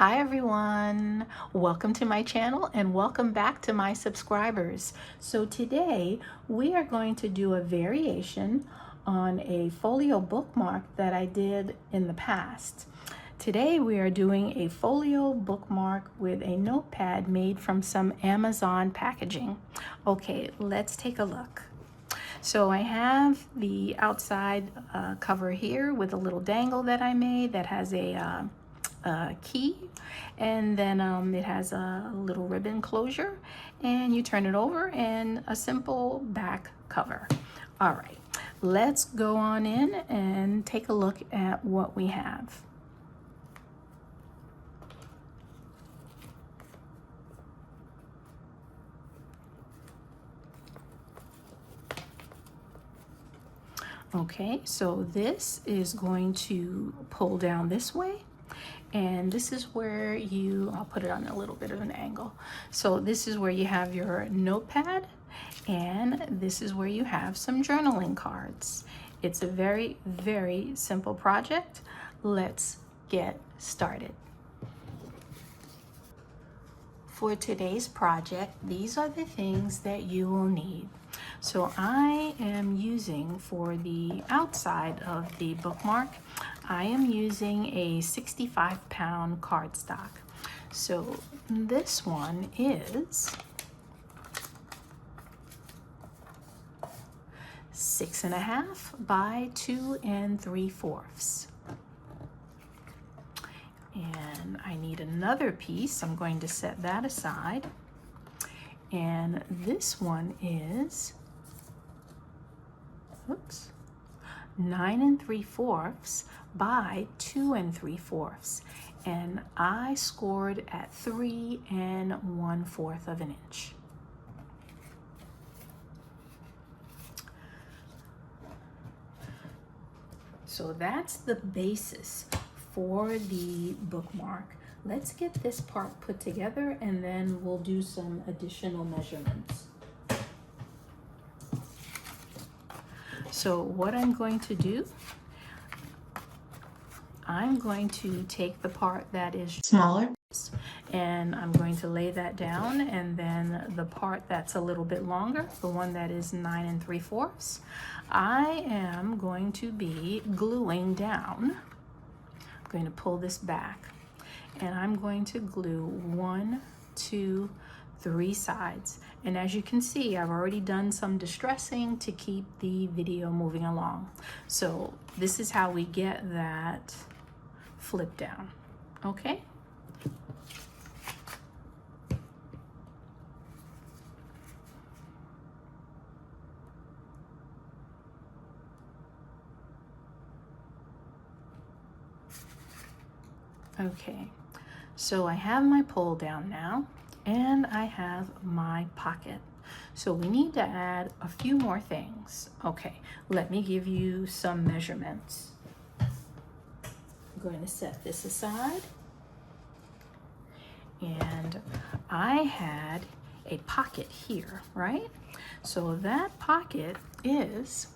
Hi everyone, welcome to my channel and welcome back to my subscribers. So today we are going to do a variation on a folio bookmark that I did in the past. Today we are doing a folio bookmark with a notepad made from some Amazon packaging. Okay, let's take a look. So I have the outside cover here with a little dangle that I made that has a key, and then it has a little ribbon closure, and you turn it over, and a simple back cover. All right, let's go on in and take a look at what we have. Okay, so this is going to pull down this way. And this is where I'll put it on a little bit of an angle. So this is where you have your notepad, and this is where you have some journaling cards. It's a very, very simple project. Let's get started. For today's project, these are the things that you will need. So I am using, for the outside of the bookmark, I am using a 65-pound cardstock. So this one is 6.5 by 2 3/4. And I need another piece. I'm going to set that aside. And this one is 9 3/4 by 2 3/4, and I scored at 3 1/4 of an inch. So that's the basis for the bookmark. Let's get this part put together, and then we'll do some additional measurements. So what I'm going to do, I'm going to take the part that is smaller, and I'm going to lay that down, and then the part that's a little bit longer, the one that is 9 3/4, I am going to be gluing down. I'm going to pull this back, and I'm going to glue 1, 2, 3 sides. And as you can see, I've already done some distressing to keep the video moving along. So this is how we get that flip down, okay? Okay, so I have my pull down now, and I have my pocket. So we need to add a few more things. Okay, let me give you some measurements. I'm going to set this aside. And I had a pocket here, right? So that pocket is,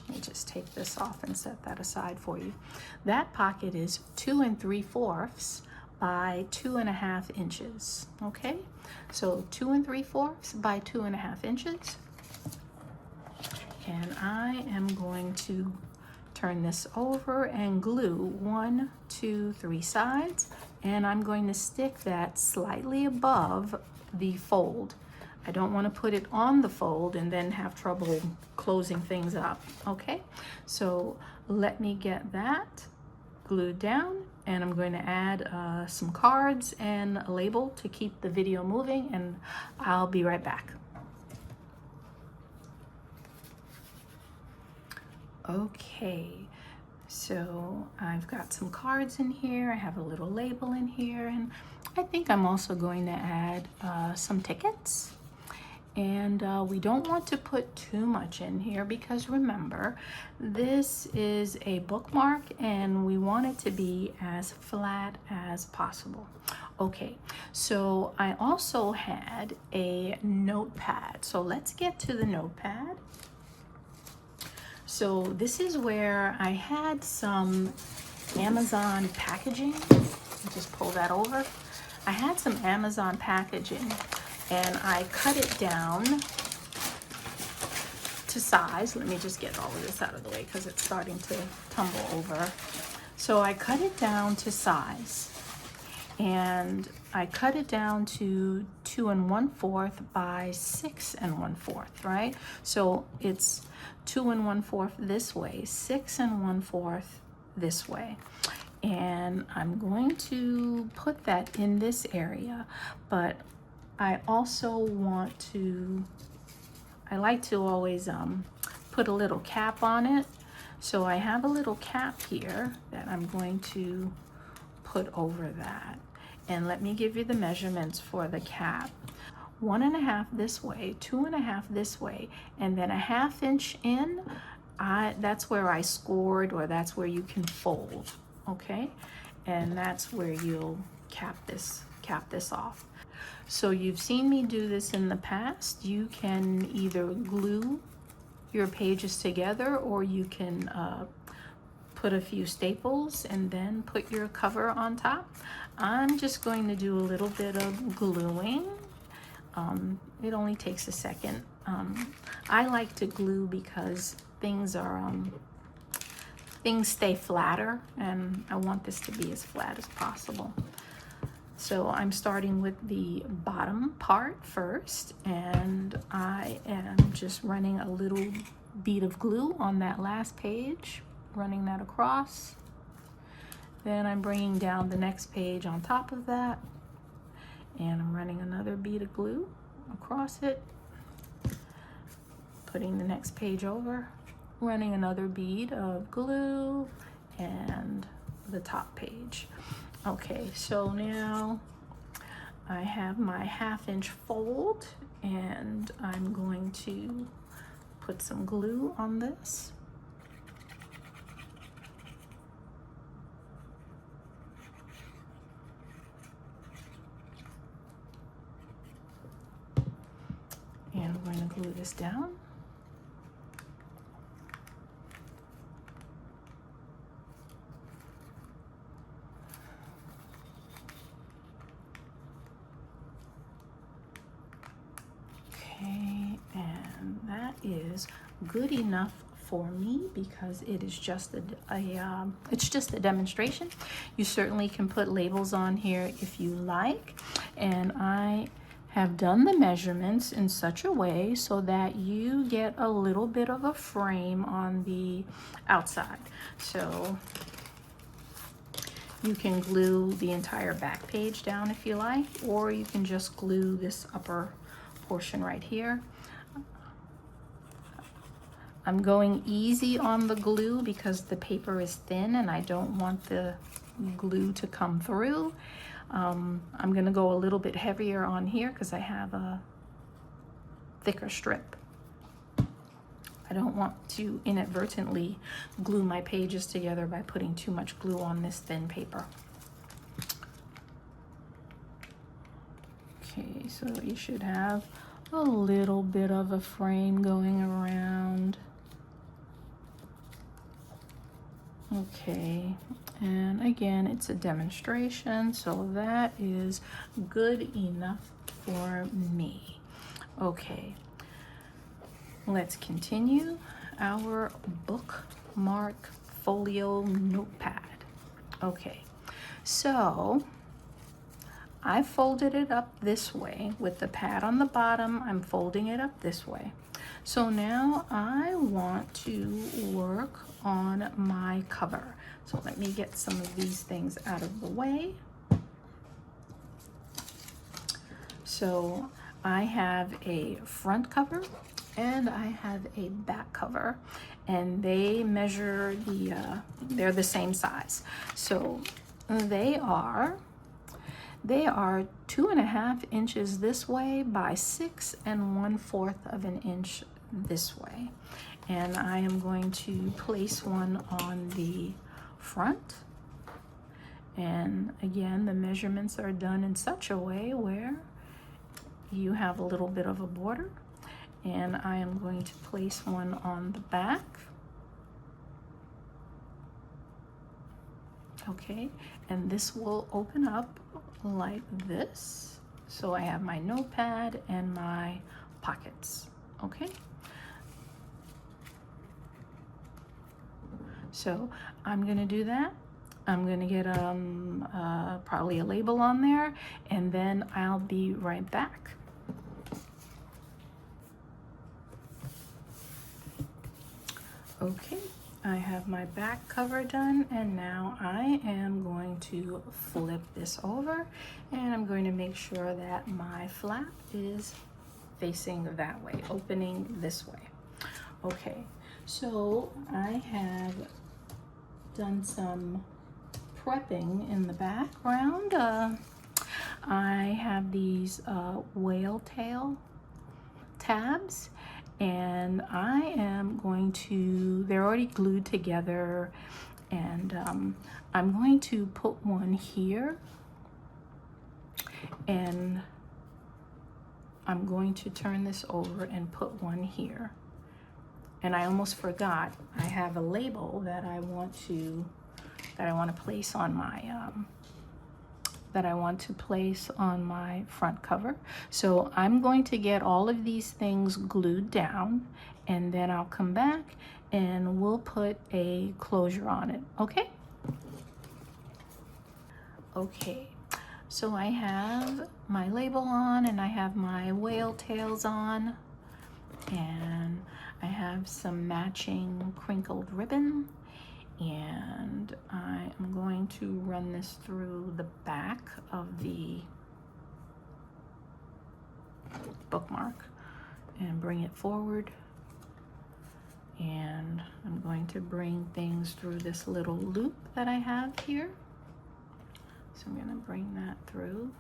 let me just take this off and set that aside for you. That pocket is 2 3/4 by 2 1/2 inches, okay? So 2 3/4 by 2 1/2 inches. And I am going to turn this over and glue 1, 2, 3 sides, and I'm going to stick that slightly above the fold. I don't want to put it on the fold and then have trouble closing things up, okay? So let me get that glued down, and I'm going to add some cards and a label to keep the video moving, and I'll be right back. Okay, so I've got some cards in here. I have a little label in here, and I think I'm also going to add some tickets. And we don't want to put too much in here, because remember, this is a bookmark and we want it to be as flat as possible. Okay, so I also had a notepad. So let's get to the notepad. So this is where I had some Amazon packaging. Just pull that over. I had some Amazon packaging and I cut it down to size. Let me just get all of this out of the way because it's starting to tumble over. So I cut it down to size, and I cut it down to 2 1/4 by 6 1/4, right? So it's 2 1/4 this way, 6 1/4 this way. And I'm going to put that in this area, but I also want to, I like to always put a little cap on it. So I have a little cap here that I'm going to put over that. And let me give you the measurements for the cap. 1 1/2 this way, 2 1/2 this way, and then a 1/2 inch in. That's where I scored, or that's where you can fold, okay? And that's where you'll cap this off. So you've seen me do this in the past. You can either glue your pages together, or you can put a few staples and then put your cover on top. I'm just going to do a little bit of gluing. It only takes a second. I like to glue because things stay flatter, and I want this to be as flat as possible. So I'm starting with the bottom part first, and I am just running a little bead of glue on that last page, running that across. Then I'm bringing down the next page on top of that, and I'm running another bead of glue across it, putting the next page over, running another bead of glue, and the top page. Okay, so now I have my 1/2 inch fold, and I'm going to put some glue on this. And we're going to glue this down. Okay, and that is good enough for me because it is just it's just a demonstration. You certainly can put labels on here if you like, and I have done the measurements in such a way so that you get a little bit of a frame on the outside. So you can glue the entire back page down if you like, or you can just glue this upper portion right here. I'm going easy on the glue because the paper is thin and I don't want the glue to come through. I'm gonna go a little bit heavier on here because I have a thicker strip. I don't want to inadvertently glue my pages together by putting too much glue on this thin paper. Okay, so you should have a little bit of a frame going around. Okay, and again, it's a demonstration, so that is good enough for me. Okay, let's continue our bookmark folio notepad. Okay, so I folded it up this way with the pad on the bottom. I'm folding it up this way. So now I want to work on my cover. So let me get some of these things out of the way. So I have a front cover and I have a back cover, and they measure they're the same size. So they are 2.5 inches this way by 6 1/4 of an inch this way. And I am going to place one on the front. And again, the measurements are done in such a way where you have a little bit of a border. And I am going to place one on the back. Okay, and this will open up like this. So I have my notepad and my pockets. Okay, so I'm gonna do that. I'm gonna get probably a label on there, and then I'll be right back. Okay, I have my back cover done, and now I am going to flip this over, and I'm going to make sure that my flap is facing that way, opening this way. Okay, so I have done some prepping in the background. I have these whale tail tabs, and I am going to, they're already glued together, and I'm going to put one here, and I'm going to turn this over and put one here. And I almost forgot, I have a label that I want to place on my front cover. So I'm going to get all of these things glued down, and then I'll come back and we'll put a closure on it. Okay? Okay, so I have my label on, and I have my whale tails on, and I have some matching crinkled ribbon, and I am going to run this through the back of the bookmark and bring it forward, and I'm going to bring things through this little loop that I have here. So I'm going to bring that through,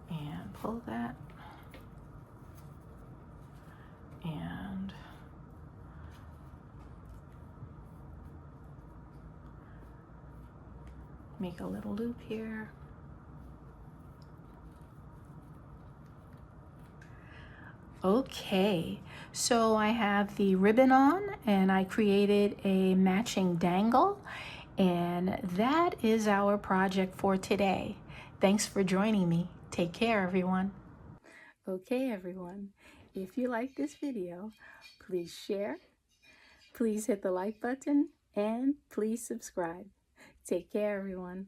and pull that, and make a little loop here. Okay, so I have the ribbon on, and I created a matching dangle, and that is our project for today. Thanks for joining me. Take care, everyone. Okay, everyone, if you like this video, please share, please hit the like button, and please subscribe. Take care, everyone.